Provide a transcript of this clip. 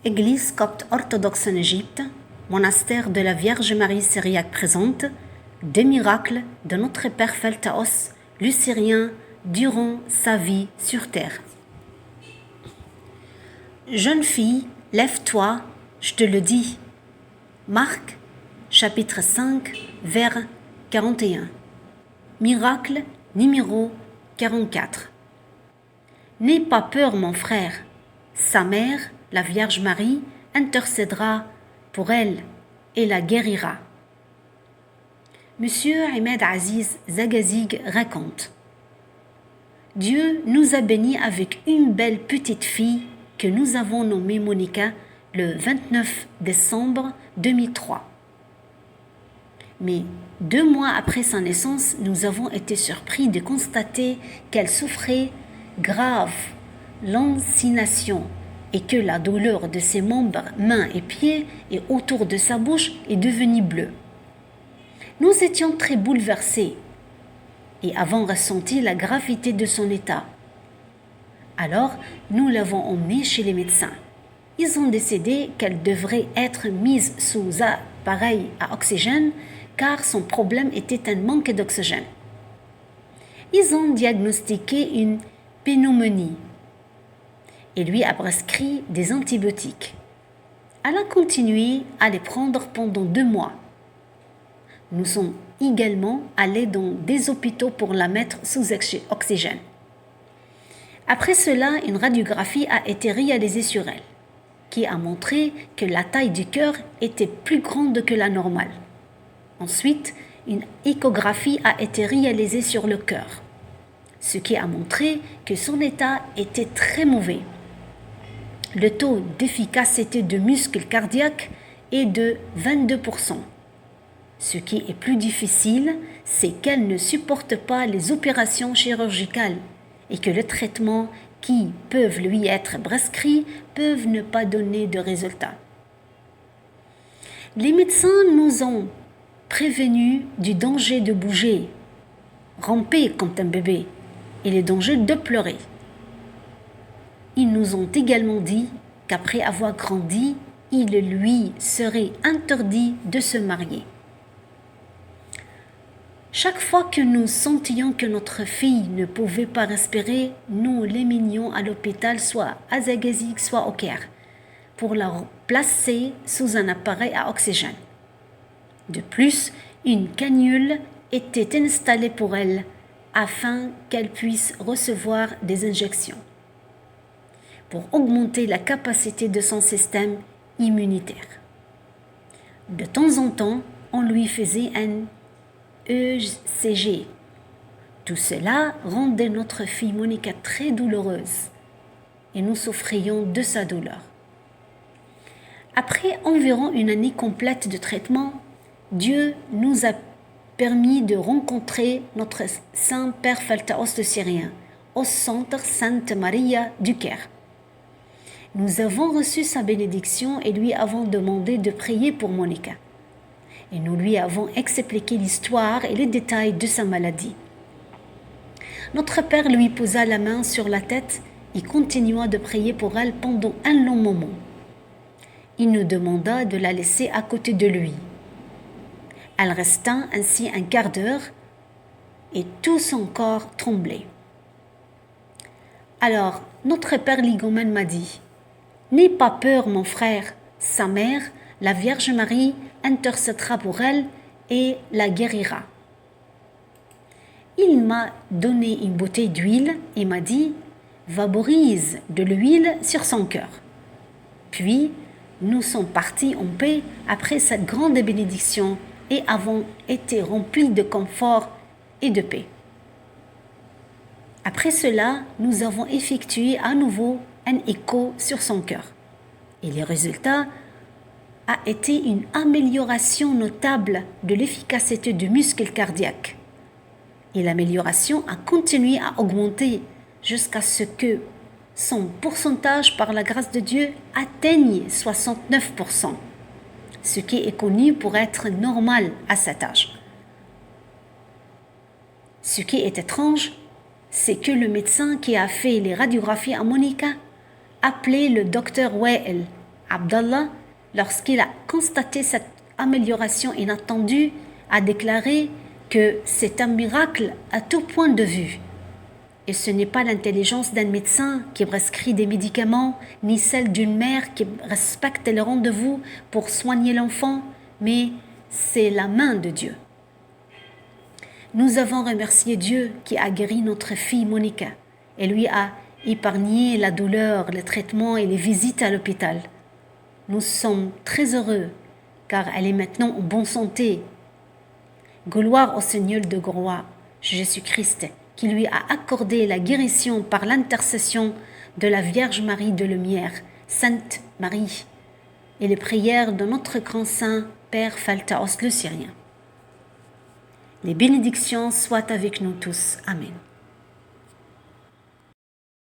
Église copte orthodoxe en Égypte, monastère de la Vierge Marie syriaque présente, des miracles de notre Père Pheltaos, le Syrien, durant sa vie sur terre. Jeune fille, lève-toi, je te le dis. Marc, chapitre 5, vers 41. Miracle numéro 44. N'aie pas peur, mon frère. Sa mère, la Vierge Marie, intercédera pour elle et la guérira. Monsieur Ahmed Aziz Zagazig raconte: Dieu nous a bénis avec une belle petite fille que nous avons nommée Monica le 29 décembre 2003. Mais 2 mois après sa naissance, nous avons été surpris de constater qu'elle souffrait grave lancination et que la douleur de ses membres, mains et pieds et autour de sa bouche est devenue bleue. Nous étions très bouleversés et avons ressenti la gravité de son état. Alors, nous l'avons emmenée chez les médecins. Ils ont décidé qu'elle devrait être mise sous appareil à oxygène car son problème était un manque d'oxygène. Ils ont diagnostiqué une pneumonie et lui a prescrit des antibiotiques. Elle a continué à les prendre pendant 2 mois. Nous sommes également allés dans des hôpitaux pour la mettre sous oxygène. Après cela, une radiographie a été réalisée sur elle, qui a montré que la taille du cœur était plus grande que la normale. Ensuite, une échographie a été réalisée sur le cœur, ce qui a montré que son état était très mauvais. Le taux d'efficacité de muscle cardiaque est de 22%. Ce qui est plus difficile, c'est qu'elle ne supporte pas les opérations chirurgicales et que les traitements qui peuvent lui être prescrits peuvent ne pas donner de résultats. Les médecins nous ont prévenus du danger de bouger, ramper comme un bébé et le danger de pleurer. Ils nous ont également dit qu'après avoir grandi, il lui serait interdit de se marier. Chaque fois que nous sentions que notre fille ne pouvait pas respirer, nous l'émenions à l'hôpital, soit à Zagazig, soit au Caire, pour la placer sous un appareil à oxygène. De plus, une canule était installée pour elle afin qu'elle puisse recevoir des injections pour augmenter la capacité de son système immunitaire. De temps en temps, on lui faisait un ECG. Tout cela rendait notre fille Monica très douloureuse et nous souffrions de sa douleur. Après environ 1 année complète de traitement, Dieu nous a permis de rencontrer notre Saint Père Pheltaos le Syrien au centre Sainte Maria du Caire. Nous avons reçu sa bénédiction et lui avons demandé de prier pour Monica. Et nous lui avons expliqué l'histoire et les détails de sa maladie. Notre Père lui posa la main sur la tête et continua de prier pour elle pendant un long moment. Il nous demanda de la laisser à côté de lui. Elle resta ainsi un quart d'heure et tout son corps tremblait. Alors, notre Père l'Igumène m'a dit: « N'aie pas peur, mon frère, sa mère, la Vierge Marie, intercédera pour elle et la guérira. » Il m'a donné une bouteille d'huile et m'a dit: « Vaporise de l'huile sur son cœur. » Puis, nous sommes partis en paix après cette grande bénédiction et avons été remplis de confort et de paix. Après cela, nous avons effectué à nouveau un écho sur son cœur. Et le résultat a été une amélioration notable de l'efficacité du muscle cardiaque. Et l'amélioration a continué à augmenter jusqu'à ce que son pourcentage, par la grâce de Dieu, atteigne 69%, ce qui est connu pour être normal à cet âge. Ce qui est étrange, c'est que le médecin qui a fait les radiographies à Monica, appelé le docteur Wael, Abdallah, lorsqu'il a constaté cette amélioration inattendue, a déclaré que c'est un miracle à tout point de vue. Et ce n'est pas l'intelligence d'un médecin qui prescrit des médicaments, ni celle d'une mère qui respecte les rendez-vous pour soigner l'enfant, mais c'est la main de Dieu. Nous avons remercié Dieu qui a guéri notre fille Monica et lui a épargné la douleur, le traitement et les visites à l'hôpital. Nous sommes très heureux car elle est maintenant en bonne santé. Gloire au Seigneur de gloire, Jésus-Christ, qui lui a accordé la guérison par l'intercession de la Vierge Marie de Lumière, Sainte Marie, et les prières de notre grand saint Père Phaltaos le Syrien. Les bénédictions soient avec nous tous. Amen.